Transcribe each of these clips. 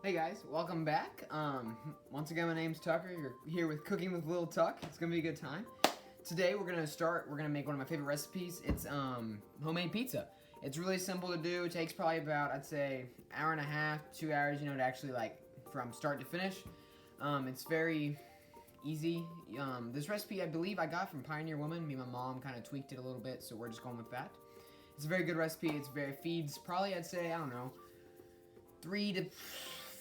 Hey guys, welcome back. Once again, my name's Tucker. You're here with Cooking with Lil Tuck. It's gonna be a good time. Today we're gonna make one of my favorite recipes. It's homemade pizza. It's really simple to do. It takes probably about, I'd say, hour and a half, 2 hours, to actually from start to finish. It's very easy. This recipe I believe I got from Pioneer Woman. Me and my mom kind of tweaked it a little bit, so we're just going with that. It's a very good recipe. Feeds probably, I'd say, I don't know, 3 to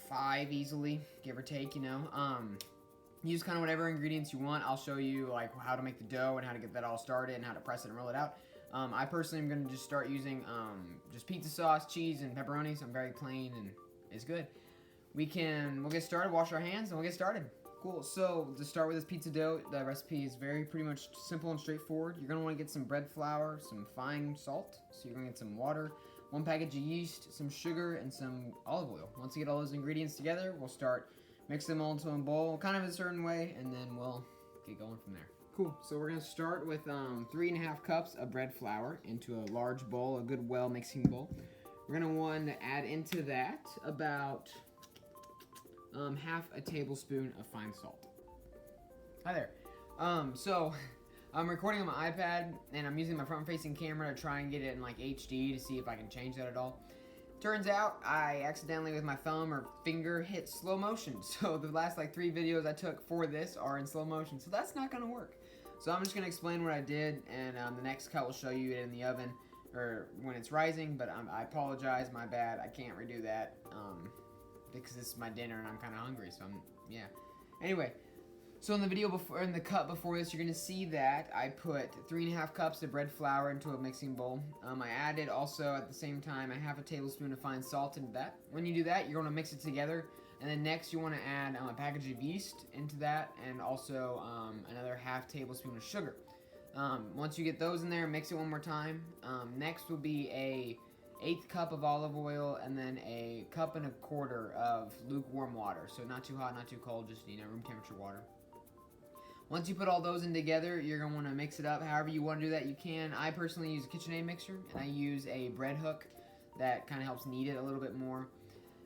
5 easily, give or take, use kind of whatever ingredients you want. I'll show you how to make the dough and how to get that all started and how to press it and roll it out. I personally am going to just start using just pizza sauce, cheese, and pepperoni, so I'm very plain and it's good. We'll get started, wash our hands, and we'll get started. Cool, so to start with this pizza dough, the recipe is pretty much simple and straightforward. You're going to want to get some bread flour, some fine salt, so you're going to get some water, 1 package of yeast, some sugar, and some olive oil. Once you get all those ingredients together, we'll start mixing them all into a bowl, kind of a certain way, and then we'll get going from there. Cool, so we're going to start with 3.5 cups of bread flour into a large bowl, a good well mixing bowl. We're going to want to add into that about half a tablespoon of fine salt. Hi there. So I'm recording on my iPad and I'm using my front-facing camera to try and get it in HD to see if I can change that at all. Turns out I accidentally with my thumb or finger hit slow motion. So the last 3 videos I took for this are in slow motion. So that's not gonna work. So I'm just gonna explain what I did, and the next cut will show you it in the oven or when it's rising. But I apologize, my bad. I can't redo that. Because this is my dinner and I'm kind of hungry, so yeah. Anyway, so in the cut before this, you're gonna see that I put 3.5 cups of bread flour into a mixing bowl. I added also at the same time a half a tablespoon of fine salt into that. When you do that, you're gonna mix it together, and then next you want to add a package of yeast into that, and also another half tablespoon of sugar. Once you get those in there, mix it one more time. Next will be a 1/8 cup of olive oil, and then a 1.25 cups of lukewarm water. So not too hot, not too cold, just room temperature water. Once you put all those in together, you're gonna want to mix it up. However you want to do that, you can. I personally use a KitchenAid mixer, and I use a bread hook that kind of helps knead it a little bit more.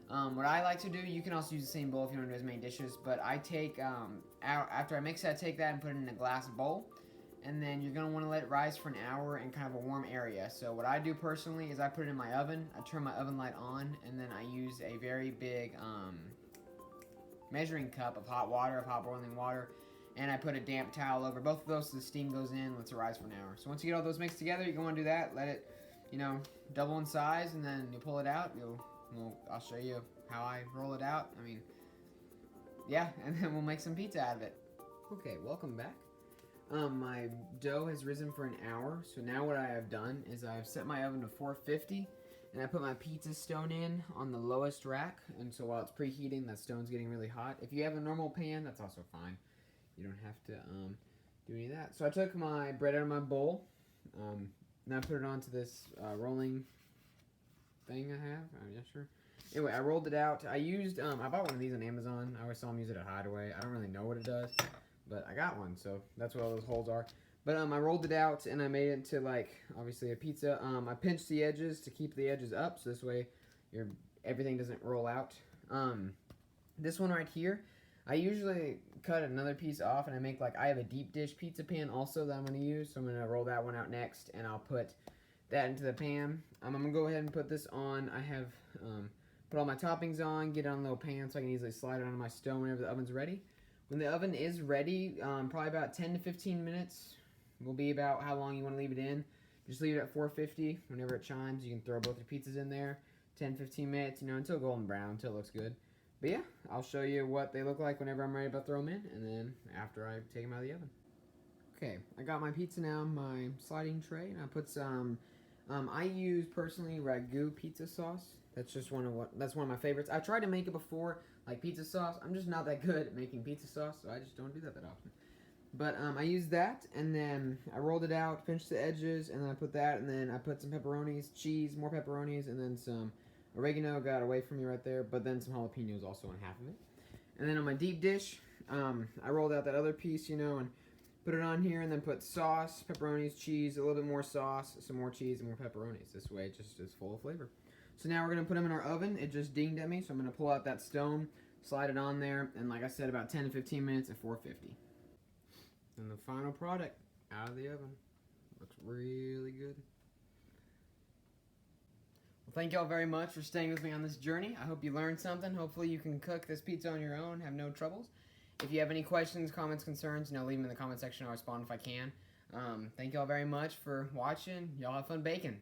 What I like to do, you can also use the same bowl if you want to do as many dishes, but I take after I mix it, I take that and put it in a glass bowl. And then you're going to want to let it rise for an hour in kind of a warm area. So what I do personally is I put it in my oven, I turn my oven light on, and then I use a very big measuring cup of hot boiling water, and I put a damp towel over both of those so the steam goes in, lets it rise for an hour. So once you get all those mixed together, you're going to do that, let it, double in size, and then you pull it out. I'll show you how I roll it out. Yeah, and then we'll make some pizza out of it. Okay, welcome back. My dough has risen for an hour, so now what I have done is I've set my oven to 450, and I put my pizza stone in on the lowest rack, and so while it's preheating, that stone's getting really hot. If you have a normal pan, that's also fine. You don't have to do any of that. So I took my bread out of my bowl, and I put it onto this rolling thing I have. Yeah, sure. Anyway, I rolled it out. I bought one of these on Amazon. I always saw them use it at Hideaway. I don't really know what it does, but I got one, so that's what all those holes are. But I rolled it out, and I made it into, obviously a pizza. I pinched the edges to keep the edges up, so this way everything doesn't roll out. This one right here, I usually cut another piece off, and I make, I have a deep dish pizza pan also that I'm going to use, so I'm going to roll that one out next, and I'll put that into the pan. I'm going to go ahead and put this on. I have put all my toppings on, get it on a little pan so I can easily slide it onto my stone whenever the oven's ready. When the oven is ready, probably about 10 to 15 minutes will be about how long you want to leave it in. Just leave it at 450. Whenever it chimes, you can throw both your pizzas in there. 10-15 minutes, until golden brown, until it looks good. But yeah, I'll show you what they look like whenever I'm ready to throw them in, and then after I take them out of the oven. Okay, I got my pizza now in my sliding tray, and I put some, I use personally ragu pizza sauce. That's just one of my favorites. I've tried to make it before, like pizza sauce. I'm just not that good at making pizza sauce, so I just don't do that often. But I used that, and then I rolled it out, pinched the edges, and then I put that, and then I put some pepperonis, cheese, more pepperonis, and then some oregano got away from me right there, but then some jalapenos also on half of it. And then on my deep dish, I rolled out that other piece, and put it on here, and then put sauce, pepperonis, cheese, a little bit more sauce, some more cheese, and more pepperonis. This way it just is full of flavor. So now we're going to put them in our oven. It just dinged at me, so I'm going to pull out that stone, slide it on there, and like I said, about 10 to 15 minutes at 450. And the final product out of the oven. Looks really good. Well, thank y'all very much for staying with me on this journey. I hope you learned something. Hopefully you can cook this pizza on your own, have no troubles. If you have any questions, comments, concerns, leave them in the comment section. I'll respond if I can. Thank y'all very much for watching. Y'all have fun baking.